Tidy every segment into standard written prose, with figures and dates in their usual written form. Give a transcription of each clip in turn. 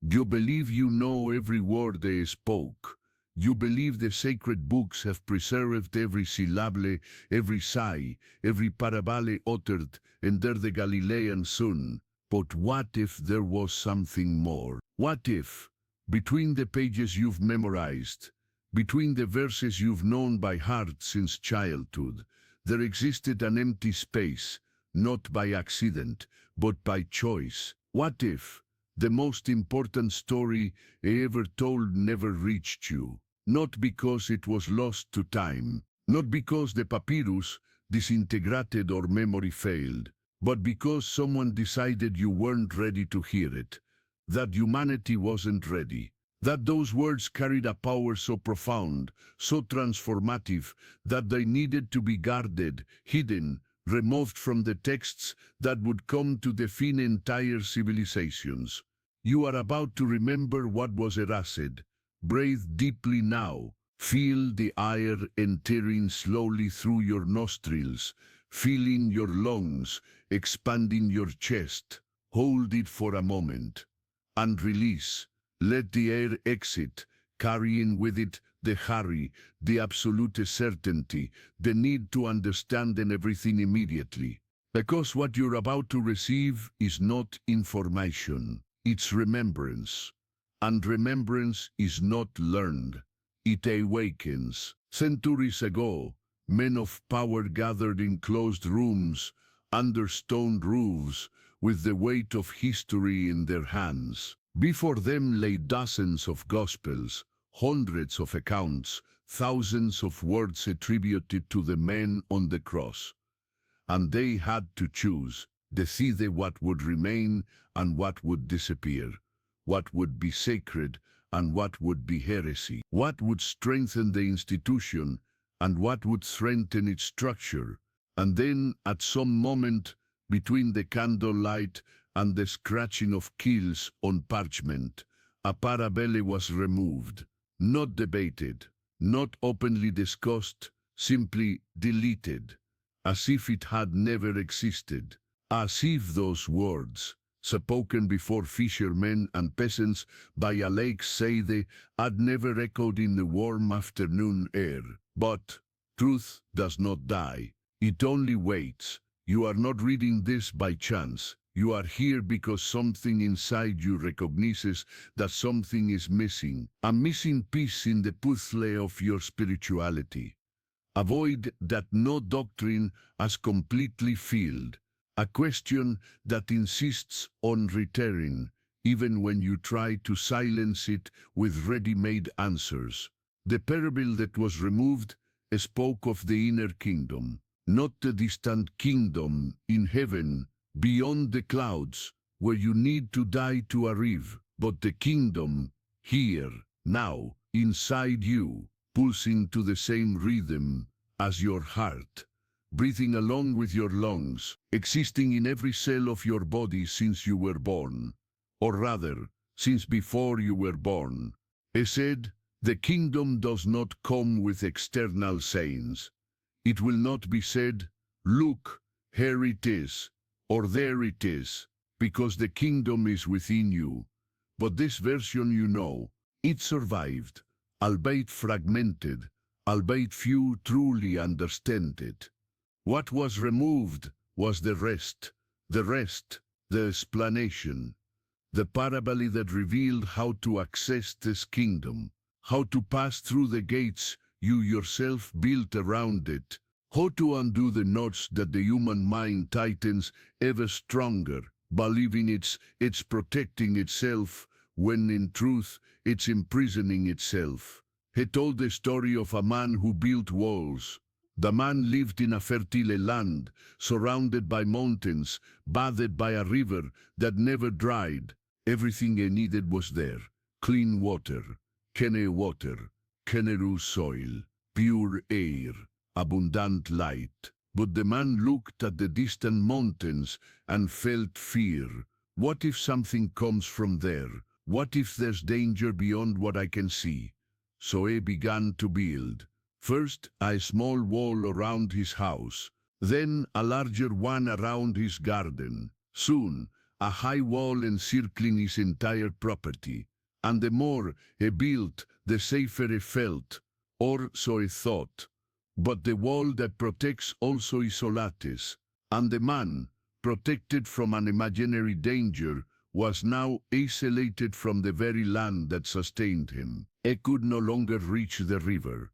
You believe you know every word they spoke. You believe the sacred books have preserved every syllable, every sigh, every parabole uttered under the Galilean sun. But what if there was something more? What if, between the pages you've memorized, between the verses you've known by heart since childhood, there existed an empty space, not by accident, but by choice? What if the most important story ever told never reached you? Not because it was lost to time, not because the papyrus disintegrated or memory failed, but because someone decided you weren't ready to hear it, that humanity wasn't ready, that those words carried a power so profound, so transformative, that they needed to be guarded, hidden, removed from the texts that would come to define entire civilizations. You are about to remember what was erased. Breathe deeply now. Feel the air entering slowly through your nostrils, filling your lungs, expanding your chest. Hold it for a moment and release. Let the air exit, carrying with it the hurry, the absolute certainty, the need to understand everything immediately. Because what you're about to receive is not information, it's remembrance. And remembrance is not learned, it awakens. Centuries ago, men of power gathered in closed rooms, under stone roofs, with the weight of history in their hands. Before them lay dozens of gospels, hundreds of accounts, thousands of words attributed to the men on the cross. And they had to choose, decide what would remain and what would disappear, what would be sacred and what would be heresy, what would strengthen the institution and what would strengthen its structure. And then, at some moment, between the candlelight and the scratching of keels on parchment, a parabole was removed, not debated, not openly discussed, simply deleted, as if it had never existed, as if those words, spoken before fishermen and peasants by a lake Seide, had never echoed in the warm afternoon air. But truth does not die. It only waits. You are not reading this by chance. You are here because something inside you recognizes that something is missing, a missing piece in the puzzle of your spirituality. A void that no doctrine has completely filled. A question that insists on returning, even when you try to silence it with ready-made answers. The parable that was removed spoke of the inner kingdom, not the distant kingdom in heaven, beyond the clouds, where you need to die to arrive, but the kingdom here, now, inside you, pulsing to the same rhythm as your heart, breathing along with your lungs, existing in every cell of your body since you were born, or rather, since before you were born. He said, the kingdom does not come with external signs. It will not be said, look, here it is, or there it is, because the kingdom is within you. But this version you know, it survived, albeit fragmented, albeit few truly understand it. What was removed was the rest, the explanation, the parable that revealed how to access this kingdom, how to pass through the gates you yourself built around it, how to undo the knots that the human mind tightens ever stronger, believing it's protecting itself, when in truth it's imprisoning itself. He told the story of a man who built walls. The man lived in a fertile land, surrounded by mountains, bathed by a river that never dried. Everything he needed was there. Clean water, generous soil, pure air, abundant light. But the man looked at the distant mountains and felt fear. What if something comes from there? What if there's danger beyond what I can see? So he began to build. First, a small wall around his house, then a larger one around his garden. Soon, a high wall encircling his entire property. And the more he built, the safer he felt, or so he thought. But the wall that protects also isolates, and the man, protected from an imaginary danger, was now isolated from the very land that sustained him. He could no longer reach the river.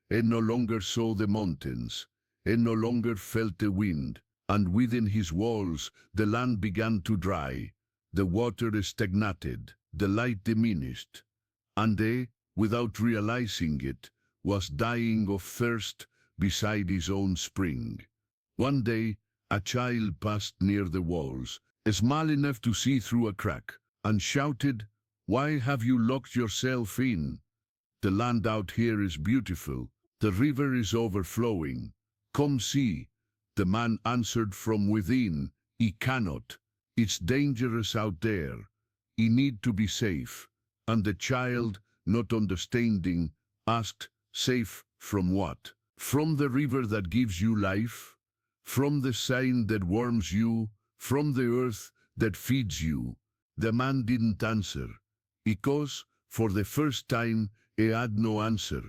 He no longer saw the mountains. He no longer felt the wind. And within his walls the land began to dry. The water stagnated. The light diminished. And he, without realizing it, was dying of thirst beside his own spring. One day, a child passed near the walls, small enough to see through a crack, and shouted, "Why have you locked yourself in? The land out here is beautiful. The river is overflowing. Come see." The man answered from within, "He cannot. It's dangerous out there. He need to be safe." And the child, not understanding, asked, "Safe from what? From the river that gives you life? From the sun that warms you? From the earth that feeds you?" The man didn't answer, because, for the first time, he had no answer.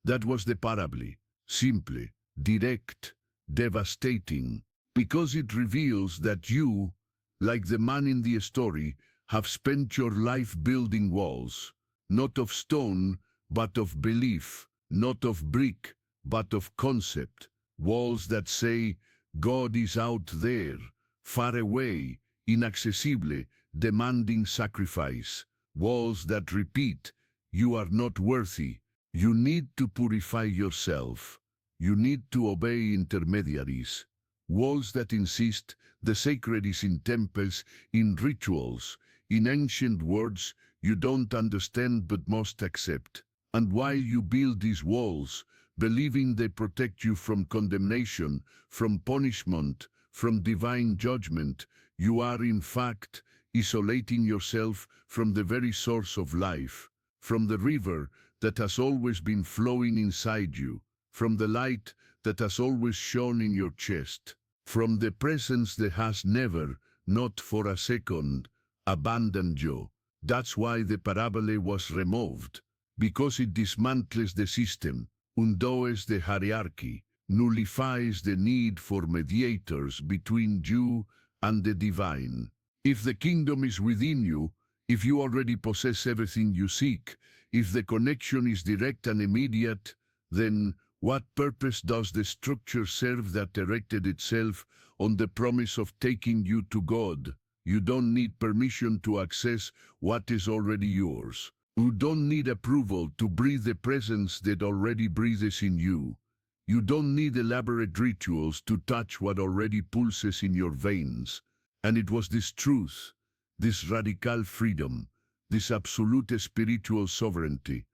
That was the parable. Simple, direct, devastating, because it reveals that you, like the man in the story, have spent your life building walls, not of stone, but of belief, not of brick, but of concept, walls that say, God is out there, far away, inaccessible, demanding sacrifice, walls that repeat, you are not worthy, you need to purify yourself, you need to obey intermediaries, walls that insist the sacred is in temples, in rituals, in ancient words you don't understand but must accept. And while you build these walls, believing they protect you from condemnation, from punishment, from divine judgment, you are in fact isolating yourself from the very source of life, from the river that has always been flowing inside you, from the light that has always shone in your chest, from the presence that has never, not for a second, abandoned you. That's why the parable was removed, because it dismantles the system, undoes the hierarchy, nullifies the need for mediators between you and the divine. If the kingdom is within you, if you already possess everything you seek, if the connection is direct and immediate, then what purpose does the structure serve that erected itself on the promise of taking you to God? You don't need permission to access what is already yours. You don't need approval to breathe the presence that already breathes in you. You don't need elaborate rituals to touch what already pulses in your veins. And it was this truth, this radical freedom, this absolute spiritual sovereignty,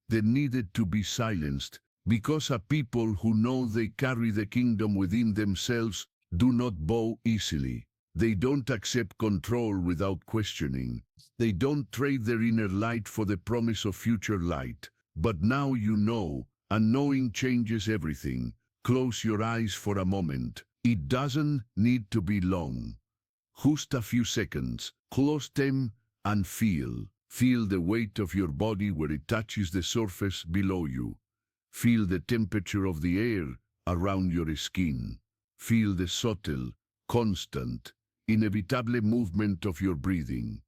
that needed to be silenced, because a people who know they carry the kingdom within themselves do not bow easily. They don't accept control without questioning. They don't trade their inner light for the promise of future light. But now you know, and knowing changes everything. Close your eyes for a moment. It doesn't need to be long. Just a few seconds. Close them and feel. Feel the weight of your body where it touches the surface below you. Feel the temperature of the air around your skin. Feel the subtle, constant, inevitable movement of your breathing.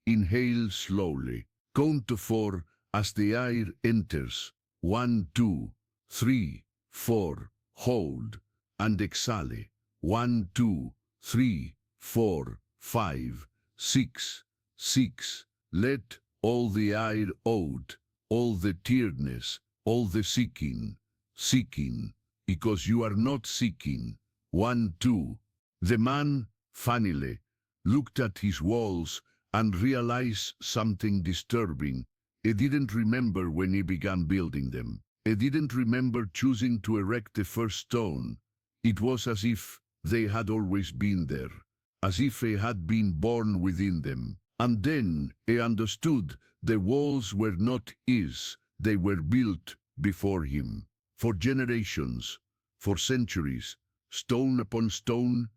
Inhale slowly. Count to 4 as the air enters. 1, 2, 3, 4. Hold. And exhale. 1, 2, 3, 4, 5, 6, 6. Let all the air out, all the tiredness, all the seeking, because you are not seeking. 1, 2. The man, finally, looked at his walls and realized something disturbing. He didn't remember when he began building them. He didn't remember choosing to erect the first stone. It was as if they had always been there, as if he had been born within them. And then he understood the walls were not his, they were built before him. For generations, for centuries, stone upon stone,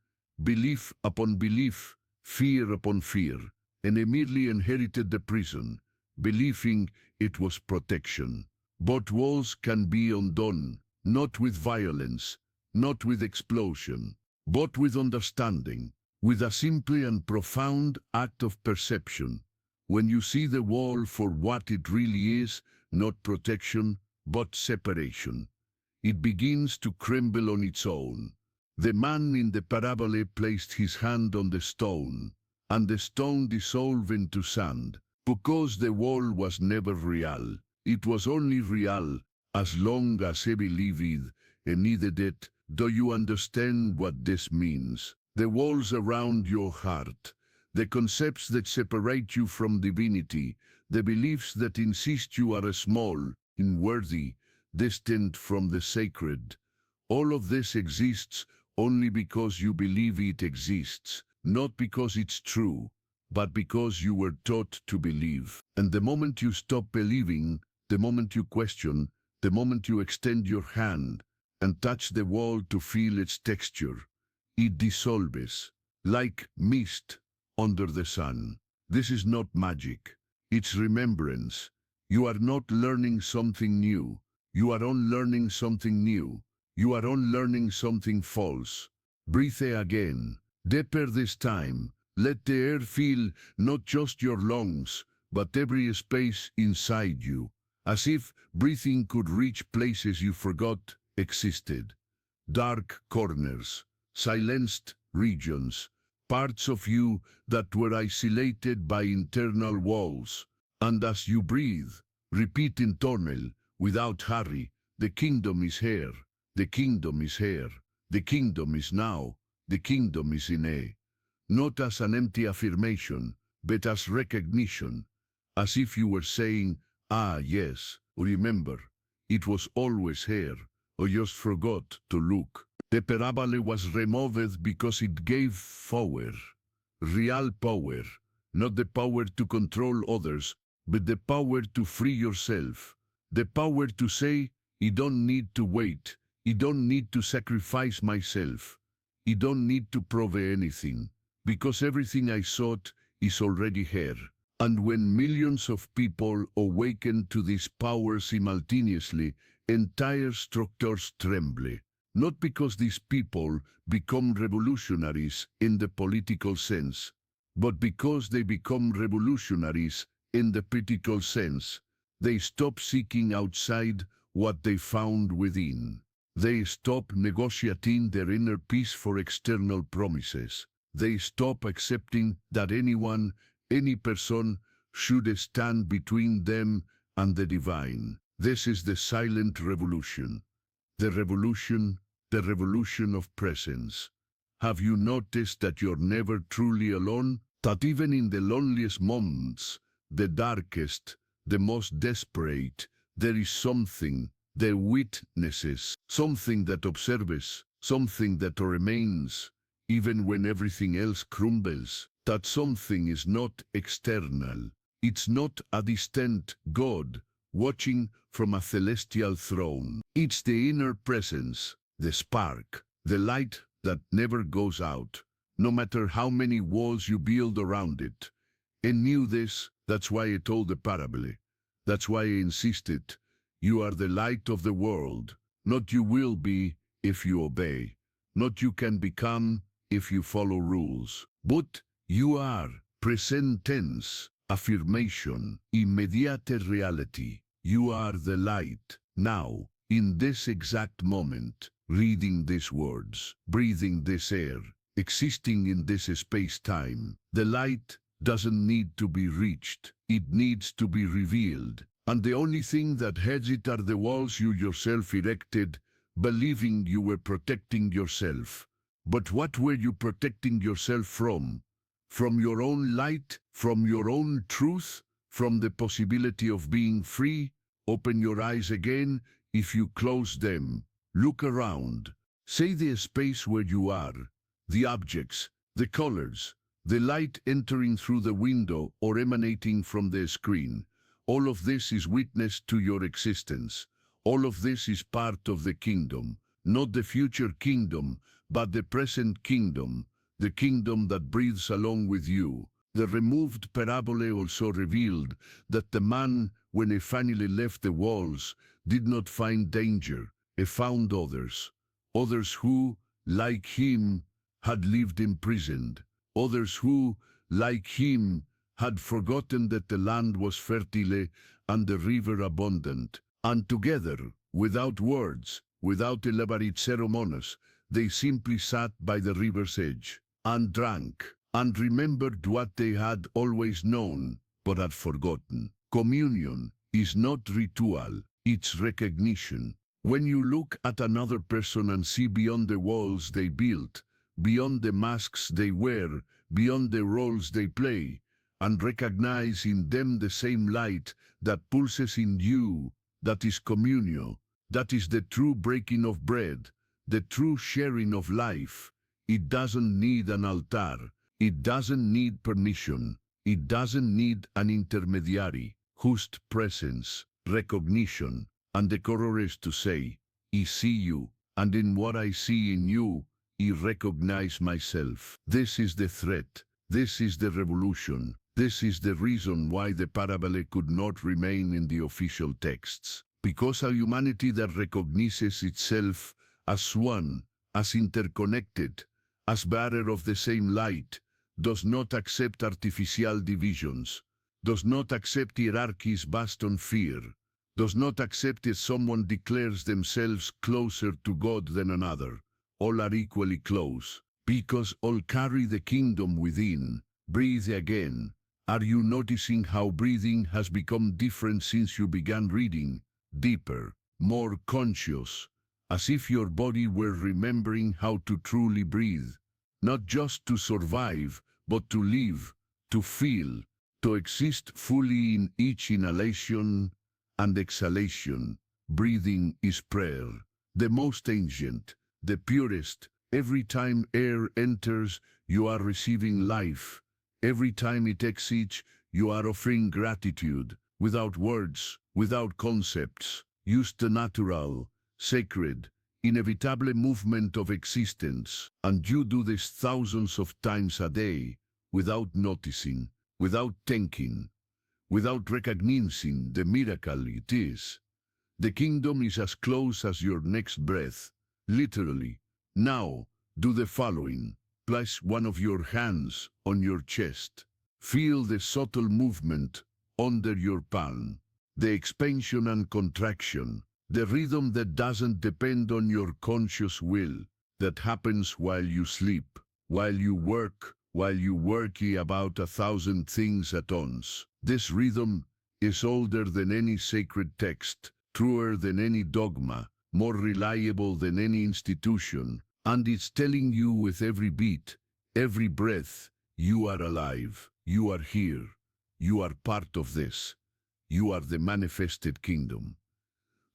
belief upon belief, fear upon fear, and immediately inherited the prison, believing it was protection. But walls can be undone, not with violence, not with explosion, but with understanding, with a simple and profound act of perception. When you see the wall for what it really is, not protection, but separation, it begins to crumble on its own. The man in the parable placed his hand on the stone, and the stone dissolved into sand, because the wall was never real. It was only real as long as he believed and needed it. Do you understand what this means? The walls around your heart, the concepts that separate you from divinity, the beliefs that insist you are small, unworthy, distant from the sacred. All of this exists only because you believe it exists, not because it's true, but because you were taught to believe. And the moment you stop believing, the moment you question, the moment you extend your hand and touch the wall to feel its texture, it dissolves, like mist under the sun. This is not magic, it's remembrance. You are not learning something new, you are unlearning something new. You are unlearning something false. Breathe again, deeper this time. Let the air fill not just your lungs, but every space inside you, as if breathing could reach places you forgot existed. Dark corners, silenced regions, parts of you that were isolated by internal walls. And as you breathe, repeat internal, without hurry, the kingdom is here. The kingdom is here. The kingdom is now. The kingdom is in a. Not as an empty affirmation, but as recognition, as if you were saying, ah yes, remember, it was always here, or just forgot to look. The parable was removed because it gave power, real power, not the power to control others, but the power to free yourself, the power to say, I don't need to wait, I don't need to sacrifice myself, I don't need to prove anything, because everything I sought is already here. And when millions of people awaken to this power simultaneously, entire structures tremble. Not because these people become revolutionaries in the political sense, but because they become revolutionaries in the practical sense. They stop seeking outside what they found within. They stop negotiating their inner peace for external promises. They stop accepting that anyone, any person, should stand between them and the divine. This is the silent revolution. The revolution of presence. Have you noticed that you're never truly alone? That even in the loneliest moments, the darkest, the most desperate, there is something, the witnesses, something that observes, something that remains, even when everything else crumbles. That something is not external. It's not a distant God watching from a celestial throne. It's the inner presence, the spark, the light that never goes out, no matter how many walls you build around it. And knew this, that's why I told the parable. That's why I insisted. You are the light of the world. Not you will be if you obey. Not you can become if you follow rules. But you are, present tense, affirmation, immediate reality. You are the light. Now, in this exact moment, reading these words, breathing this air, existing in this space-time, the light doesn't need to be reached. It needs to be revealed. And the only thing that heads it are the walls you yourself erected, believing you were protecting yourself. But what were you protecting yourself from? From your own light? From your own truth? From the possibility of being free? Open your eyes again. If you close them, look around. See the space where you are, the objects, the colors, the light entering through the window or emanating from the screen. All of this is witness to your existence. All of this is part of the kingdom, not the future kingdom, but the present kingdom, the kingdom that breathes along with you. The removed parabole also revealed that the man, when he finally left the walls, did not find danger. He found others. Others who, like him, had lived imprisoned. Others who, like him, had forgotten that the land was fertile and the river abundant. And together, without words, without elaborate ceremonies, they simply sat by the river's edge and drank, and remembered what they had always known, but had forgotten. Communion is not ritual, it's recognition. When you look at another person and see beyond the walls they built, beyond the masks they wear, beyond the roles they play, and recognize in them the same light that pulses in you, that is communio, that is the true breaking of bread, the true sharing of life. It doesn't need an altar. It doesn't need permission. It doesn't need an intermediary. Just presence, recognition, and the courage to say, I see you, and in what I see in you, I recognize myself. This is the threat. This is the revolution. This is the reason why the parabole could not remain in the official texts. Because a humanity that recognizes itself as one, as interconnected, as bearer of the same light, does not accept artificial divisions, does not accept hierarchies based on fear, does not accept if someone declares themselves closer to God than another. All are equally close, because all carry the kingdom within. Breathe again. Are you noticing how breathing has become different since you began reading? Deeper, more conscious, as if your body were remembering how to truly breathe. Not just to survive, but to live, to feel, to exist fully in each inhalation and exhalation. Breathing is prayer, the most ancient, the purest. Every time air enters, you are receiving life. Every time it exits, you are offering gratitude, without words, without concepts. Use the natural, sacred, inevitable movement of existence, and you do this thousands of times a day, without noticing, without thinking, without recognizing the miracle it is. The kingdom is as close as your next breath, literally. Now, do the following. Place one of your hands on your chest. Feel the subtle movement under your palm, the expansion and contraction, the rhythm that doesn't depend on your conscious will, that happens while you sleep, while you worry about 1,000 things at once. This rhythm is older than any sacred text, truer than any dogma, more reliable than any institution, and it's telling you with every beat, every breath, you are alive, you are here, you are part of this, you are the manifested kingdom.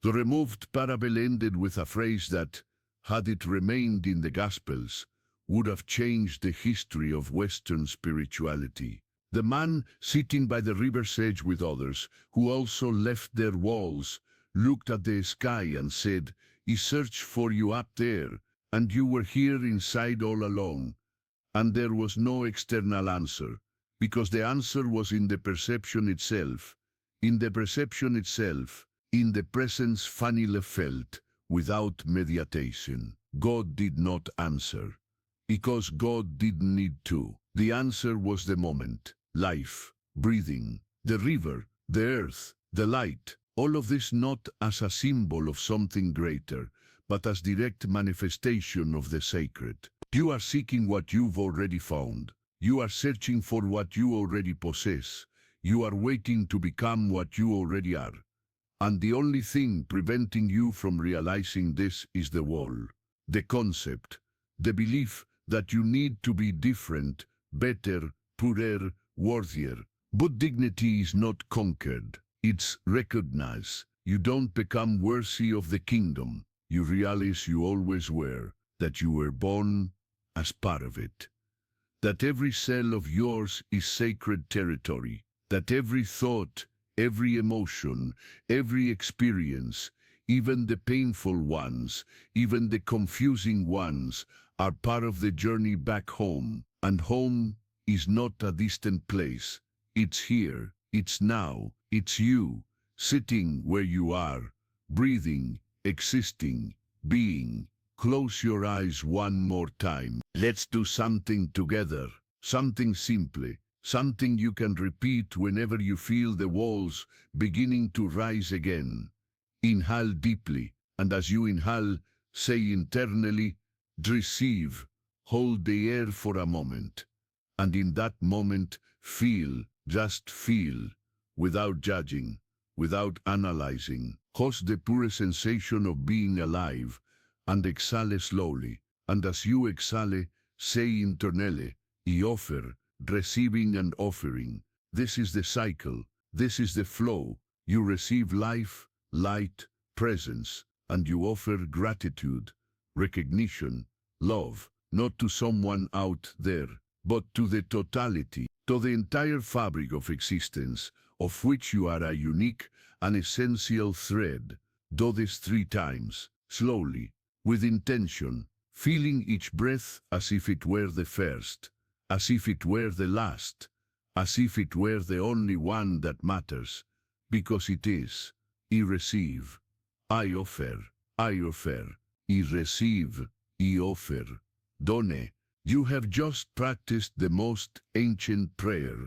The removed parable ended with a phrase that, had it remained in the Gospels, would have changed the history of Western spirituality. The man sitting by the river's edge with others, who also left their walls, looked at the sky and said, I searched for you up there, and you were here inside all along. And there was no external answer, because the answer was in the perception itself. In the perception itself, in the presence finally felt, without meditation. God did not answer, because God didn't need to. The answer was the moment, life, breathing, the river, the earth, the light, all of this not as a symbol of something greater, but as direct manifestation of the sacred. You are seeking what you've already found. You are searching for what you already possess. You are waiting to become what you already are. And the only thing preventing you from realizing this is the wall, the concept, the belief that you need to be different, better, purer, worthier. But dignity is not conquered, it's recognized. You don't become worthy of the kingdom. You realize you always were, that you were born as part of it. That every cell of yours is sacred territory. That every thought, every emotion, every experience, even the painful ones, even the confusing ones, are part of the journey back home. And home is not a distant place. It's here, it's now, it's you, sitting where you are, breathing, existing, being. Close your eyes one more time. Let's do something together. Something simple. Something you can repeat whenever you feel the walls beginning to rise again. Inhale deeply, and as you inhale, say internally, receive. Hold the air for a moment. And in that moment, feel, just feel, without judging, without analyzing. Host the pure sensation of being alive, and exhale slowly. And as you exhale, say internally, I offer, receiving and offering. This is the cycle, this is the flow. You receive life, light, presence, and you offer gratitude, recognition, love, not to someone out there, but to the totality, to the entire fabric of existence, of which you are a unique and essential thread. Do this 3 times, slowly, with intention, feeling each breath as if it were the first, as if it were the last, as if it were the only one that matters, because it is. I receive, I offer, I receive, I offer. Done. You have just practiced the most ancient prayer,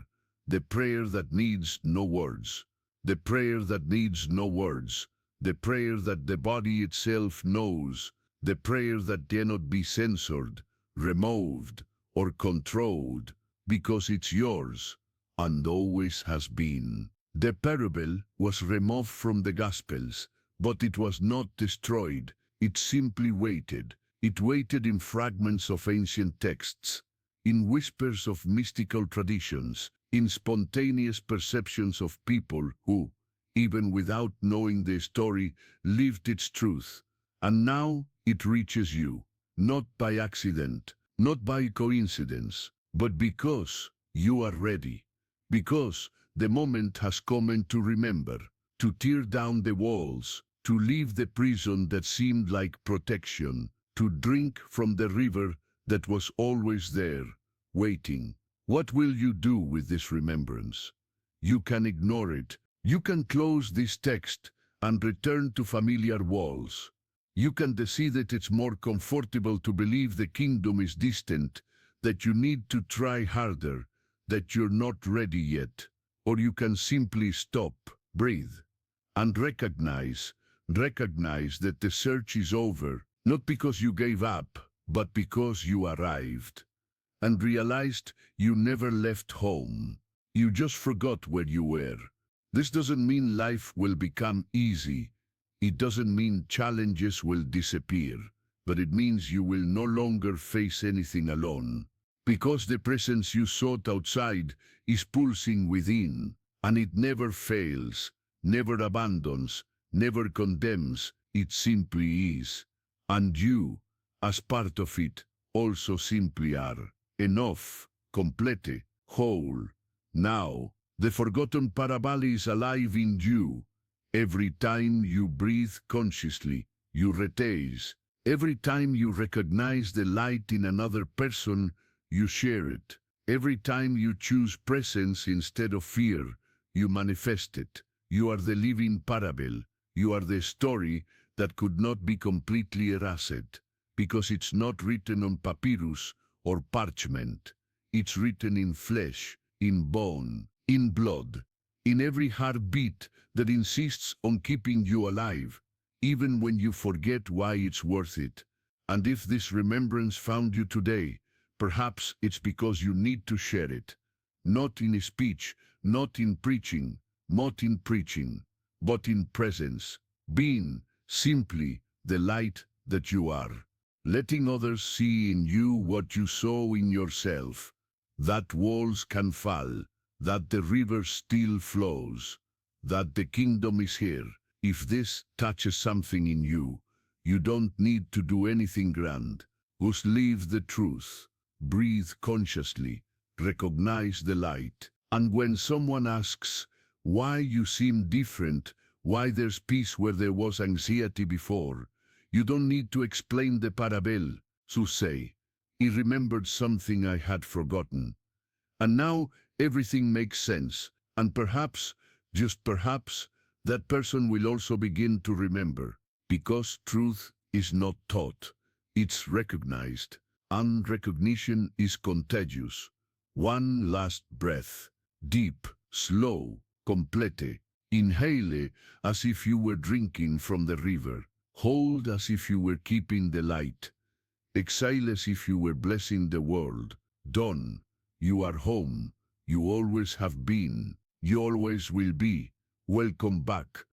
the prayer that needs no words, the prayer that needs no words, the prayer that the body itself knows, the prayer that cannot be censored, removed, or controlled, because it's yours, and always has been. The parable was removed from the Gospels, but it was not destroyed, it simply waited. It waited in fragments of ancient texts, in whispers of mystical traditions, in spontaneous perceptions of people who, even without knowing the story, lived its truth. And now it reaches you, not by accident, not by coincidence, but because you are ready, because the moment has come and to remember, to tear down the walls, to leave the prison that seemed like protection, to drink from the river that was always there, waiting. What will you do with this remembrance? You can ignore it. You can close this text and return to familiar walls. You can decide that it's more comfortable to believe the kingdom is distant, that you need to try harder, that you're not ready yet. Or you can simply stop, breathe, and recognize that the search is over, not because you gave up, but because you arrived, and realized you never left home. You just forgot where you were. This doesn't mean life will become easy. It doesn't mean challenges will disappear, but it means you will no longer face anything alone. Because the presence you sought outside is pulsing within, and it never fails, never abandons, never condemns, it simply is. And you, as part of it, also simply are. Enough, complete, whole. Now, the forgotten parable is alive in you. Every time you breathe consciously, you retaste. Every time you recognize the light in another person, you share it. Every time you choose presence instead of fear, you manifest it. You are the living parable. You are the story that could not be completely erased, because it's not written on papyrus or parchment. It's written in flesh, in bone, in blood, in every heartbeat that insists on keeping you alive, even when you forget why it's worth it. And if this remembrance found you today, perhaps it's because you need to share it. Not in a speech, not in preaching, but in presence, being simply the light that you are, letting others see in you what you saw in yourself, that walls can fall, that the river still flows, that the kingdom is here. If this touches something in you, you don't need to do anything grand. Just live the truth, breathe consciously, recognize the light. And when someone asks why you seem different, why there's peace where there was anxiety before, you don't need to explain the parable. So say, He remembered something I had forgotten. And now everything makes sense. And perhaps, just perhaps, that person will also begin to remember. Because truth is not taught, it's recognized. And recognition is contagious. One last breath. Deep, slow, complete. Inhale as if you were drinking from the river. Hold as if you were keeping the light. Exhale as if you were blessing the world. Done. You are home. You always have been. You always will be. Welcome back.